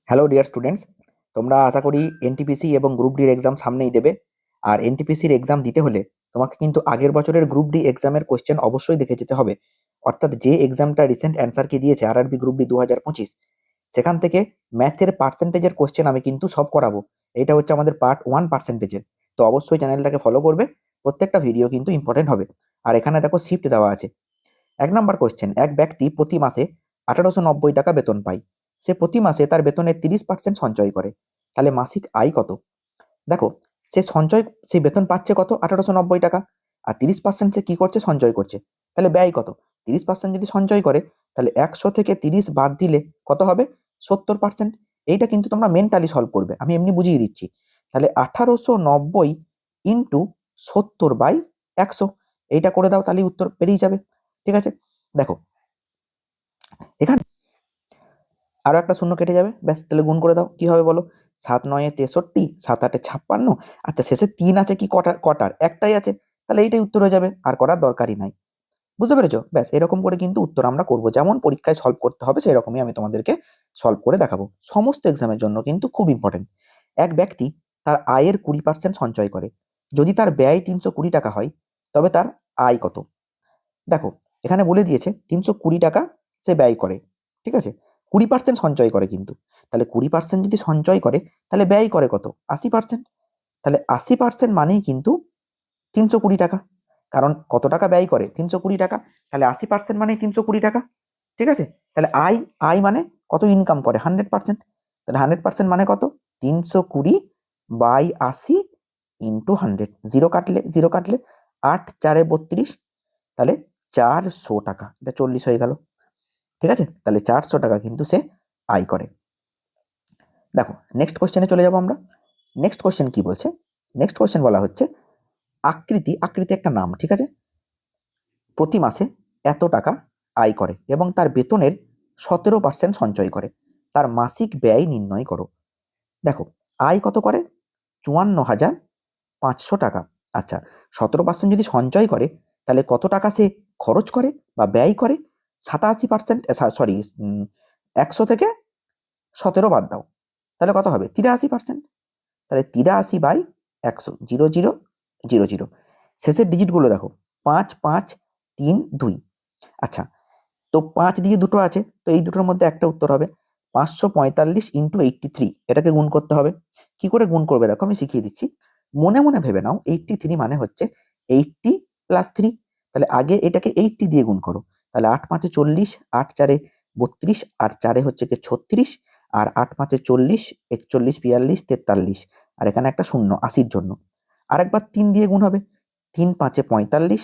Hello dear students, তোমরা আশা করি NTPC এবং গ্রুপ ডির এক্সাম সামনেই দেবে। আর এনটিপিসির এক্সাম দিতে হলে তোমাকে কিন্তু আগের বছরের গ্রুপ ডি এক্সামের কোশ্চেন অবশ্যই দেখে যেতে হবে। অর্থাৎ যে এক্সামটা রিসেন্ট অ্যান্সার কি দিয়েছে আরআরবি গ্রুপ ডি 2025, সেখান থেকে ম্যাথের পার্সেন্টেজের কোশ্চেন আমি কিন্তু সব করাবো। এটা হচ্ছে আমাদের পার্ট 1 পার্সেন্টেজের। তো অবশ্যই চ্যানেলটাকে ফলো করবে, প্রত্যেকটা ভিডিও কিন্তু ইম্পর্টেন্ট হবে। আর এখানে দেখো শিফট দেওয়া আছে। 1 নম্বর কোশ্চেন, এক ব্যক্তি প্রতি মাসে 1890 টাকা বেতন পায়। সে প্রতি মাসে তার বেতনের 30% সঞ্চয় করে। তাহলে মাসিক আয় কত? দেখো, সেই বেতন পাচ্ছে কত? 1890 টাকা। আর 30% সে কি করছে? সঞ্চয় করছে। তাহলে ব্যয় কত? 30% যদি সঞ্চয় করে, তাহলে 100 থেকে 30 বাদ দিলে কত হবে? 70%। এইটা কিন্তু তোমরা মেন্টালি সলভ করবে, আমি এমনি বুঝিয়ে দিচ্ছি। তাহলে 1890 ইন্টু 70/100, এইটা করে দাও, তাহলে উত্তর বেরিয়ে যাবে। ঠিক আছে, দেখো এখানে আরো একটা শূন্য কেটে যাবে, ব্যাস। তাহলে গুণ করে দাও, কি হবে বলো? 7 9 63, 7 8 56। আচ্ছা, শেষে 3 আছে কি কটার? একটাই আছে, তাহলে এইটাই উত্তর হয়ে যাবে, আর করার দরকারই নাই। বুঝতে পেরেছো? ব্যাস, এরকম করে কিন্তু উত্তর আমরা করব, যেমন পরীক্ষায় সলভ করতে হবে সেরকমই আমি তোমাদেরকে সলভ করে দেখাবো। সমস্ত এক্সামের জন্য কিন্তু খুব ইম্পর্টেন্ট। এক ব্যক্তি তার আয়ের 20% সঞ্চয় করে। যদি তার ব্যয় 320 টাকা হয়, তবে তার আয় কত? দেখো, এখানে বলে দিয়েছে 320 টাকা সে ব্যয় করে। ঠিক আছে, 20% সঞ্চয় করে কিন্তু। তাহলে 20% যদি সঞ্চয় করে, তাহলে ব্যয় করে কত? 80%। তাহলে 80% মানেই কিন্তু 320 টাকা। কারণ কত টাকা ব্যয় করে? 320 টাকা। তাহলে 80% মানেই 320 টাকা। ঠিক আছে, তাহলে আয় আয় মানে কত ইনকাম করে? 100%। তাহলে 100% মানে কত? 320/80 ইন্টু 100। জিরো কাটলে 8 4 32, তাহলে 400 টাকা। এটা 40 হয়ে গেল। ঠিক আছে, তাহলে 400 টাকা কিন্তু সে আয় করে। দেখো, নেক্সট কোশ্চেনে চলে যাব আমরা। নেক্সট কোশ্চেন কি বলছে? নেক্সট কোশ্চেন বলা হচ্ছে আকৃতি একটা নাম। ঠিক আছে, প্রতি মাসে এত টাকা আয় করে এবং তার বেতনের 17% সঞ্চয় করে। তার মাসিক ব্যয় নির্ণয় করো। দেখো, আয় কত করে? 54,500 টাকা। আচ্ছা, 17% যদি সঞ্চয় করে, তাহলে কত টাকা সে খরচ করে বা ব্যয় করে? 87%, সরি, 100 থেকে 17 বাদ দাও, তাহলে কত হবে? 83%। তাহলে 83/100, 0000। শেষের ডিজিটগুলো দেখো, 5 5 3 2। আচ্ছা, তো 5 দিয়ে দুটো আছে, তো এই দুটোর মধ্যে একটা উত্তর হবে। 545 ইন্টু 83, এটাকে গুণ করতে হবে। কি করে গুণ করবে দেখো, আমি শিখিয়ে দিচ্ছি। মনে মনে ভেবে নাও, 83 মানে হচ্ছে 80 প্লাস 3। তাহলে আগে এটাকে 80 দিয়ে গুণ করো। তাহলে 8 5 40, 8 4 32, আর 4 হচ্ছে কি 36, আর 8 5 40, 41 42 43, আর এখানে একটা শূন্য 80-র জন্য। আরেকবার 3 দিয়ে গুণ হবে। 3 5 45,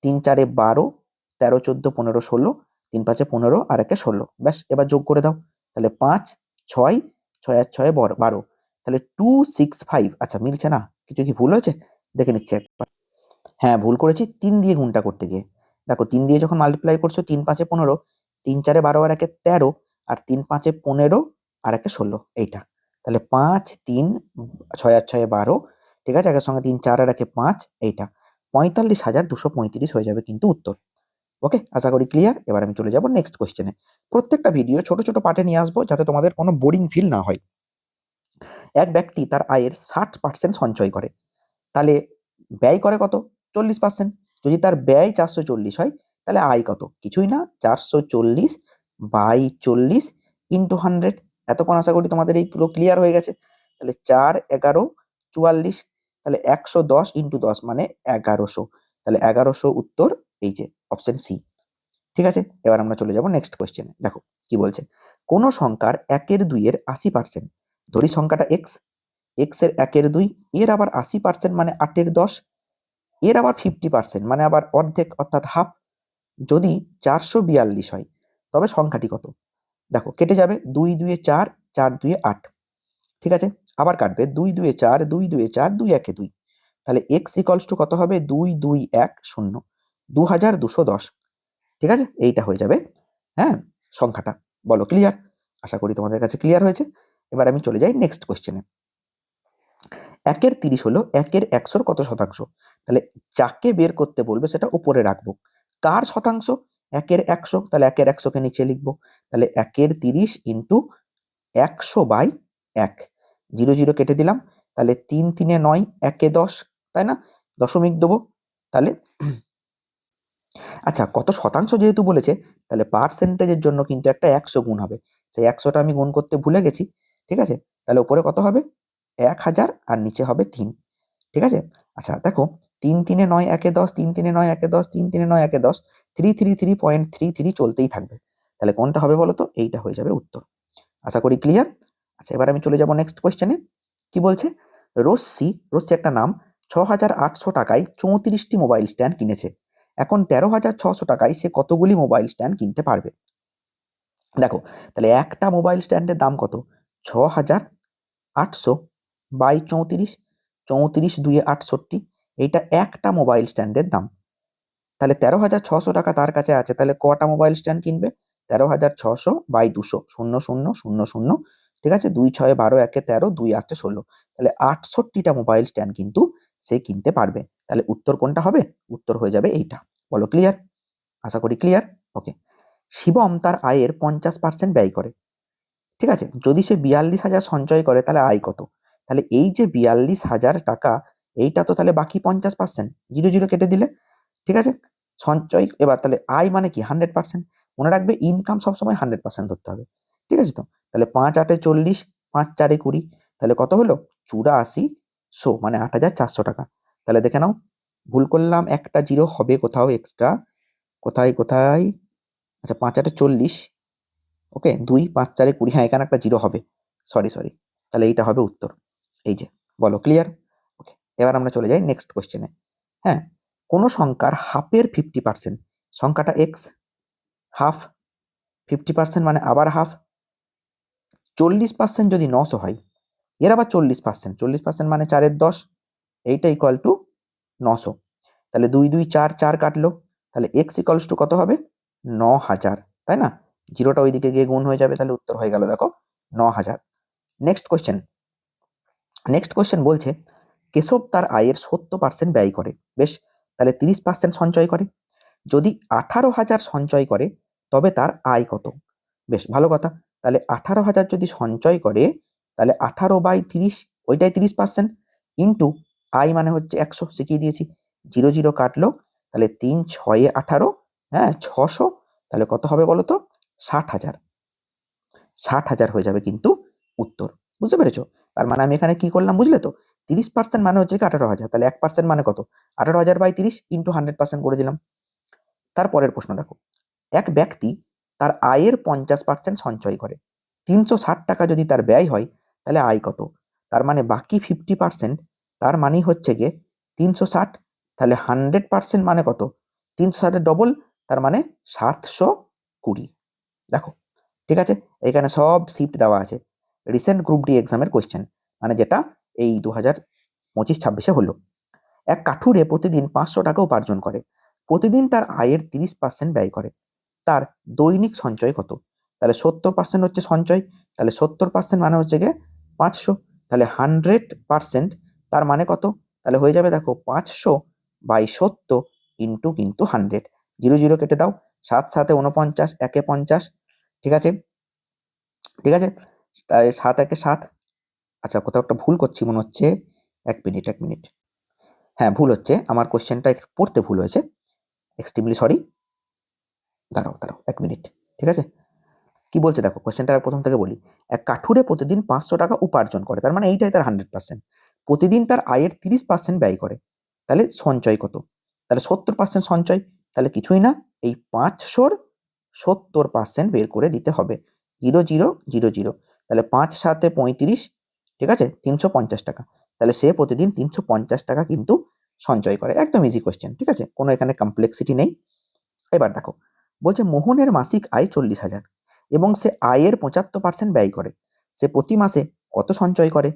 3 4 12, 13 14 15 16, 3 5 15, আর 1 16। ব্যাস, এবার যোগ করে দাও। তাহলে 5 6, 6 আর 6 12। তাহলে 265। আচ্ছা, মিলছে না? কিছু কি ভুল হয়েছে? দেখে নিচ্ছি একবার। হ্যাঁ, ভুল করেছি 3 দিয়ে গুণটা করতে গিয়ে। দেখো, 3 দিয়ে যখন মাল্টিপ্লাই করছো, 3 5 15, 3 4 12, আর 1 13, আর 3 5 15, আর 1 16, এইটা। তাহলে 5 3 6 আর 6 12। ঠিক আছে, একের সঙ্গে 3 4 আর 1 5, এইটা 45,235 হয়ে যাবে কিন্তু উত্তর। ওকে, আশা করি ক্লিয়ার। এবার আমি চলে যাব নেক্সট কোশ্চেনে। প্রত্যেকটা ভিডিও ছোট ছোট পার্টে নিয়ে আসবো, যাতে তোমাদের কোনো বোরিং ফিল না হয়। এক ব্যক্তি তার আয়ের 60% সঞ্চয় করে, তাহলে ব্যয় করে কত? 40%। যদি তার ব্যয় 440 হয়, তাহলে আয় কত? কিছুই না, 440/40 ইন্টু 100। এতক্ষণ আশা করি তোমাদের এইগুলো ক্লিয়ার হয়ে গেছে। তাহলে 4 11 44, তাহলে 110 ইন্টু 10 মানে 1100। তাহলে 1100 উত্তর, এই যে অপশন সি। ঠিক আছে, এবার আমরা চলে যাব নেক্সট কোয়েশ্চেনে। দেখো কি বলছে। কোন সংখ্যার 1/2 80%, ধরি সংখ্যাটা এক্স, এক্স এর 1/2, এর আবার 80% মানে 8/10, এর আবার 50% মানে আবার অর্ধেক, অর্থাৎ হাফ। যদি 442 হয়, তবে সংখ্যাটি কত? দেখো, কেটে যাবে। 2 2 4, 4 2 8। ঠিক আছে, আবার কাটবে। 2 2 4, 2 2 4, 2 1 2। তাহলে এক্স ইকুয়ালস টু কত হবে? 2 2 1 0, 2210। ঠিক আছে, এইটা হয়ে যাবে হ্যাঁ সংখ্যাটা। বলো ক্লিয়ার? আশা করি তোমাদের কাছে ক্লিয়ার হয়েছে। এবার আমি চলে যাই নেক্সট কোশ্চেনে। 1/30 হলো 1/100 কত শতাংশ? তাহলে যাকে বের করতে বলবে সেটা উপরে রাখবো। কার শতাংশ? 1/100। তাহলে 1/100 কে নিচে লিখবো। তাহলে 1/30 ইন্টু 100/1, 0 0 কেটে দিলাম, তাহলে 3 3 9, 1 10, তাই না? দশমিক দেবো, তাহলে আচ্ছা কত শতাংশ যেহেতু বলেছে, তাহলে পার্সেন্টেজের জন্য কিন্তু একটা 100 গুণ হবে, সেই 100টা আমি গুণ করতে ভুলে গেছি, ঠিক আছে? তাহলে উপরে কত হবে? 1000 আর নিচে হবে 3, ঠিক আছে? আচ্ছা দেখো, 3 3 9 1 10, 3 3 9 1 10, 3 3 9 1 10, 333.33 চলতেই থাকবে। তাহলে কোনটা হবে বলো তো? এইটা হয়ে যাবে উত্তর। আশা করি ক্লিয়ার। আচ্ছা এবার আমি চলে যাব নেক্সট কোয়েশ্চেনে। কি বলছে? রশ্মি একটা নাম 6,800 টাকায় 34টি মোবাইল স্ট্যান্ড কিনেছে। এখন 13,600 টাকায় সে কতগুলি মোবাইল স্ট্যান্ড কিনতে পারবে? দেখো, তাহলে একটা মোবাইল স্ট্যান্ডের দাম কত? 6,800 বাই 34, 34 2 68, এইটা একটা মোবাইল স্ট্যান্ডের দাম। তাহলে 13,600 টাকা তার কাছে আছে, তাহলে কটা মোবাইল স্ট্যান্ড কিনবে? 13,600 বাই 200, 0 0 0 0, ঠিক আছে? 2 6 12, 1 13, 2 8 16, তাহলে 68টা মোবাইল স্ট্যান্ড কিন্তু সে কিনতে পারবে। তাহলে উত্তর কোনটা হবে? উত্তর হয়ে যাবে এইটা। বলো ক্লিয়ার? আশা করি ক্লিয়ার। ওকে। শিবম তার আয়ের 50% ব্যয় করে, ঠিক আছে? যদি সে 42,000 সঞ্চয় করে তাহলে আয় কত? তাহলে এই যে 42,000 টাকা, এইটা তো তাহলে বাকি 50%, 0 0 কেটে দিলে, ঠিক আছে? সঞ্চয় এবার তাহলে আয় মানে কি? 100%। মনে রাখবে ইনকাম সবসময় 100% ধরতে হবে, ঠিক আছে তো? তাহলে 5 8 40, 5 4 20, তাহলে কত হলো? 8400, মানে 8,400 টাকা। তাহলে দেখে নাও, ভুল করলাম, একটা জিরো হবে কোথাও এক্সট্রা, কোথায় কোথায়? আচ্ছা 5 8 40, ওকে, 2 5 4 20, হ্যাঁ এখানে একটা জিরো হবে, সরি সরি। তাহলে এইটা হবে উত্তর, এই যে। বলো ক্লিয়ার? ওকে, এবার আমরা চলে যাই নেক্সট কোশ্চেনে। হ্যাঁ, কোনো সংখ্যার হাফের 50%, সংখ্যাটা এক্স, হাফ 50% মানে আবার হাফ, 40% যদি 900 হয়, এর আবার 40%, 40% মানে 4/10, এইটা ইকুয়াল টু 900। তাহলে 2 2 4, 4 কাটলো, তাহলে এক্স ইকুয়ালস টু কত হবে? 9,000, তাই না? জিরোটা ওইদিকে গিয়ে গুণ হয়ে যাবে, তাহলে উত্তর হয়ে গেল দেখো 9,000। নেক্সট কোশ্চেন, বলছে কেশব তার আয়ের 70% ব্যয় করে। বেশ, তাহলে 30% সঞ্চয় করে। যদি 18,000 সঞ্চয় করে তবে তার আয় কত? বেশ ভালো কথা। তাহলে 18,000 যদি সঞ্চয় করে, তাহলে 18/30, ওইটাই 30%, ইন্টু আয় মানে হচ্ছে 100, শিখিয়ে দিয়েছি। 0 0 কাটলো, তাহলে 3 6 18, হ্যাঁ 600, তাহলে কত হবে বলো তো? 60,000। 60,000 হয়ে যাবে কিন্তু উত্তর। বুঝতে পেরেছো? তার মানে আমি এখানে কি করলাম বুঝলে তো? 30% মানে হচ্ছে 18,000, তাহলে 1% মানে কত? 18,000/30 ইন্টু 100% করে দিলাম। তারপরের প্রশ্ন দেখো, এক ব্যক্তি তার আয়ের 50% সঞ্চয় করে, 360 টাকা যদি তার ব্যয় হয়, তাহলে আয় কত? তার মানে বাকি 50%, তার মানেই হচ্ছে গিয়ে 360, তাহলে 100% মানে কত? 360 ডবল, তার মানে 720। দেখো, ঠিক আছে? এখানে সব শিফট দেওয়া আছে, রিসেন্ট গ্রুপ ডি এক্সামের কোয়েশ্চেন, মানে যেটা এই 2025-26 হলো। এক কাঠুরে প্রতিদিন 500 টাকা উপার্জন করে, প্রতিদিন তার আয়ের 30% ব্যয় করে, তার দৈনিক সঞ্চয় কত? তাহলে 70% হচ্ছে সঞ্চয়, তাহলে 70% মানে হচ্ছে গিয়ে 500, তাহলে 100%, তার মানে কত? তাহলে হয়ে যাবে দেখো 500/70 ইন্টু কিন্তু 100, 0 0 কেটে দাও, 7 7 49, 1 50, ঠিক আছে? ঠিক আছে, তাই 7 1 7। আচ্ছা কোথাও একটা ভুল করছি মনে হচ্ছে, 1 মিনিট 1 মিনিট, হ্যাঁ ভুল হচ্ছে, আমার কোশ্চেনটা একটু পড়তে ভুল হয়েছে, এক্সট্রিমলি সরি। দাঁড়াও দাঁড়াও 1 মিনিট, ঠিক আছে? কি বলছে দেখো, কোশ্চেনটা প্রথম থেকে বলি। এক কাঠুরে প্রতিদিন 500 টাকা উপার্জন করে, তার মানে এইটাই তার 100%। প্রতিদিন তার আয়ের 30% ব্যয় করে, তাহলে সঞ্চয় কত? তাহলে 70% সঞ্চয়, তাহলে কিছুই না, এই 500-র 70% বের করে দিতে হবে। 0 0 0 0, তাহলে 5 7 35, ঠিক আছে, 350 টাকা। তাহলে সে প্রতিদিন 350 টাকা কিন্তু সঞ্চয় করে। একদম ইজি কোয়েশ্চেন, ঠিক আছে, কোনো এখানে কমপ্লেক্সিটি নেই। এবার দেখো, বলছে মোহনের মাসিক আয় 40,000 এবং সে আয়ের 75% ব্যয় করে, সে প্রতি মাসে কত সঞ্চয় করে?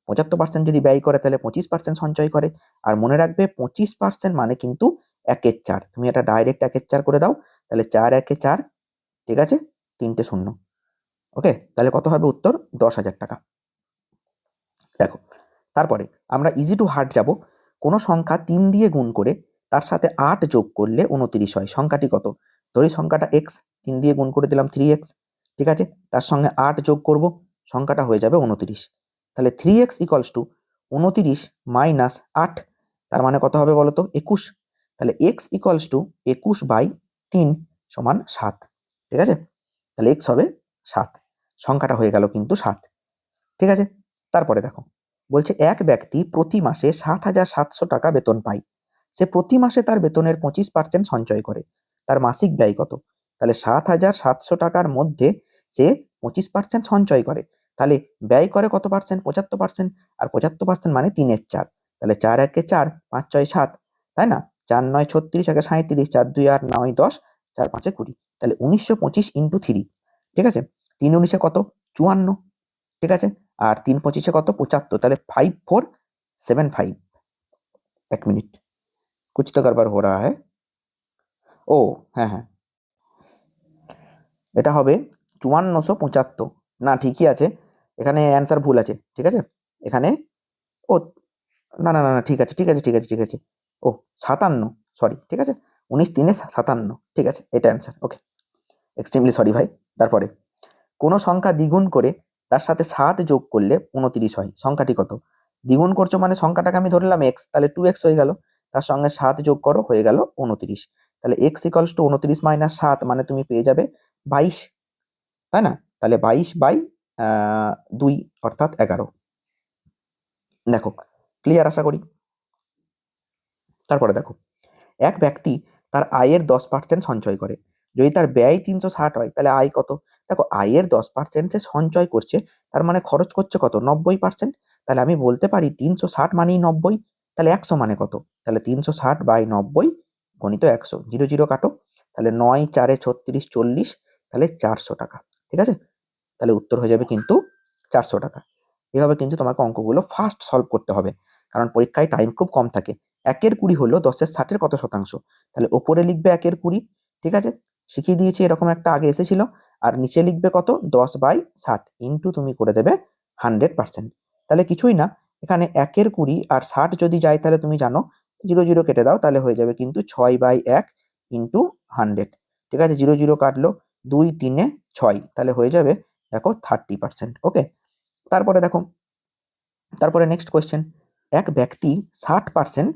75% যদি ব্যয় করে তাহলে 25% সঞ্চয় করে। আর মনে রাখবে 25% মানে কিন্তু 1/4, তুমি এটা ডাইরেক্ট 1/4 করে দাও, তাহলে 4 1 4, ঠিক আছে, 3টে শূন্য, ওকে, তাহলে কত হবে উত্তর? 10,000 টাকা। দেখো, তারপরে আমরা ইজি টু হার্ট যাব। কোনো সংখ্যা 3 দিয়ে গুণ করে তার সাথে 8 যোগ করলে 29 হয়, সংখ্যাটি কত? ধরি সংখ্যাটা এক্স, 3 দিয়ে গুণ করে দিলাম 3x, ঠিক আছে, তার সঙ্গে 8 যোগ করব, সংখ্যাটা হয়ে যাবে 29। তাহলে 3x ইকুয়ালস টু 29 মাইনাস 8, তার মানে কত হবে বলো তো? 21। তাহলে x ইকুয়ালস টু 21/3 সমান 7। ঠিক আছে, তাহলে x হবে 7, সংখ্যাটা হয়ে গেল কিন্তু 7। ঠিক আছে, তারপরে দেখো বলছে এক ব্যক্তি প্রতি মাসে 7,700 টাকা বেতন পায়। সে প্রতি মাসে তার বেতনের 25% সঞ্চয় করে। তার মাসিক ব্যয় কত? তাহলে 7,700 টাকার মধ্যে সে 25% সঞ্চয় করে, তাহলে ব্যয় করে কত পার্সেন্ট? 75%। আর 75% মানে 3/4। তাহলে 4 একে 4, 5 6 7, তাই না? 4 9 36, একে 37, 4 2 8 9 10, 4 5 20। তাহলে 1925 ইন্টু 3। ঠিক আছে, 3 19 কত? 54। ঠিক আছে, আর 3 25 কত? 75। তাহলে 5475। এক মিনিট, कुछ तो गड़बड़ हो रहा है। ও হ্যাঁ হ্যাঁ, এটা হবে 5475। না ঠিকই আছে, এখানে অ্যান্সার ভুল আছে। ঠিক আছে, এখানে ও না না না না, ঠিক আছে ঠিক আছে ঠিক আছে ঠিক আছে, ও 57, সরি। ঠিক আছে, 19 3 57। ঠিক আছে, এটা অ্যান্সার। ওকে, এক্সট্রিমলি সরি ভাই। তারপরে কোনো সংখ্যা দ্বিগুণ করে তার সাথে 7 যোগ করলে 29 হয়, সংখ্যাটি কত? দ্বিগুণ করছো মানে সংখ্যাটাকে আমি ধরলাম x, তাহলে 2x হয়ে গেল, তার সঙ্গে 7 যোগ করো, হয়ে গেল 29। তাহলে x ইকুয়ালস টু 29 মাইনাস 7 মানে তুমি পেয়ে যাবে 22, তাই না? তাহলে 22/2 অর্থাৎ 11। দেখো ক্লিয়ার আশা করি। তারপরে দেখো এক ব্যক্তি তার আয়ের 10% সঞ্চয় করে। যদি তার ব্যয় 360 হয় তাহলে আয় কত? দেখো আয়ের 10% সে সঞ্চয় করছে, তার মানে খরচ করছে কত? 90%। তাহলে আমি বলতে পারি 360 মানেই 90। তাহলে 100 মানে কত? তাহলে 360/90 গণিত 100, 0 0 কাটো, তাহলে 9 4 36 40, তাহলে 400 টাকা। ঠিক আছে, তাহলে উত্তর হয়ে যাবে কিন্তু 400 টাকা। এভাবে কিন্তু তোমাকে অঙ্কগুলো ফাস্ট সলভ করতে হবে, কারণ পরীক্ষায় টাইম খুব কম থাকে। 1/20 হলো 10-এর 60-এর কত শতাংশ? তাহলে ওপরে লিখবে 1/20। ঠিক আছে, শিখিয়ে দিয়েছি, এরকম একটা আগে এসেছিল। আর নিচে লিখবে কত? 10/60 ইন্টু তুমি করে দেবে 100%। তাহলে কিছুই না, এখানে 1/20 আর 60 যদি যায় তাহলে তুমি জানো 0 0 কেটে দাও, তাহলে হয়ে যাবে কিন্তু 6/1 ইন্টু 100। ঠিক আছে, 0 0 কাটলো, 2 3 6, তাহলে হয়ে যাবে দেখো 30%। ওকে, তারপরে দেখো, তারপরে নেক্সট কোয়েশ্চেন। এক ব্যক্তি 60%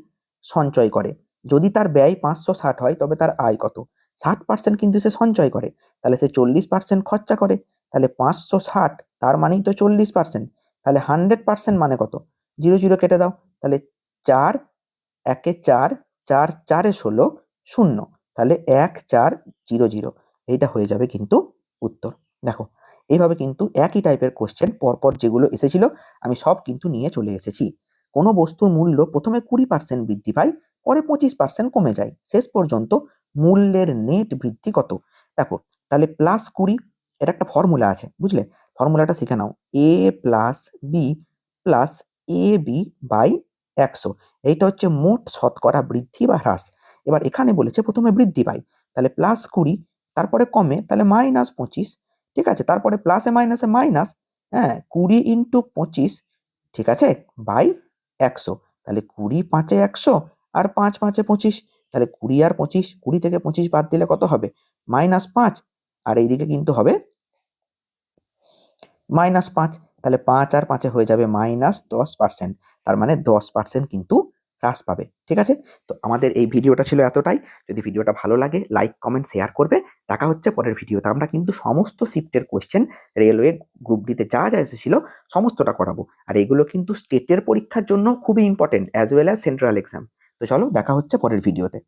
সঞ্চয় করে। যদি তার ব্যয় 560 হয় তবে তার আয় কত? 60% কিন্তু সে সঞ্চয় করে, তাহলে সে 40% খরচা করে। তাহলে 560 তার মানেই তো 40%। তাহলে 100% মানে কত? 0 0 কেটে দাও, তাহলে 4 একে 4, 4 4 16 0, তাহলে 1 4 0 0। এইটা হয়ে যাবে কিন্তু উত্তর। দেখো এইভাবে কিন্তু একই টাইপের কোশ্চেন পরপর যেগুলো এসেছিল আমি সব কিন্তু নিয়ে চলে এসেছি। কোনো বস্তুর মূল্য প্রথমে 20% বৃদ্ধি পায়, পরে 25% কমে যায়, শেষ পর্যন্ত মূল্যের নেট বৃদ্ধি কত? দেখো তাহলে +20, এটা একটা ফর্মুলা আছে, বুঝলে? ফর্মুলাটা শিখে নাও, a plus B plus A B by 100। এইটা হচ্ছে মোট শতকরা বৃদ্ধি বা হ্রাস। এবার এখানে বলেছে প্রথমে বৃদ্ধি পায়, তাহলে +20, তারপরে কমে, তাহলে -25। ঠিক আছে, তারপরে প্লাসে মাইনাসে মাইনাস, হ্যাঁ, 20 ইন্টু 25, ঠিক আছে, বাই 100। তাহলে 20 5 100 আর 5 5 25, তাহলে 20 আর 25, 20 থেকে 25 বাদ দিলে কত হবে? -5। আর এইদিকে কিন্তু হবে -5, তাহলে 5 আর 5 হয়ে যাবে -10%। তার মানে 10% কিন্তু হ্রাস পাবে। ঠিক আছে, তো আমাদের এই ভিডিওটা ছিল এতটাই। যদি ভিডিওটা ভালো লাগে লাইক কমেন্ট শেয়ার করবে। দেখা হচ্ছে পরের ভিডিওতে। আমরা কিন্তু সমস্ত শিফটের কোশ্চেন রেলওয়ে গ্রুপ ডিতে যা যা এসেছিল সমস্তটা করাবো। আর এগুলো কিন্তু স্টেটের পরীক্ষার জন্য খুবই important, as well as central exam. তো চলো দেখা হচ্ছে পরের ভিডিওতে।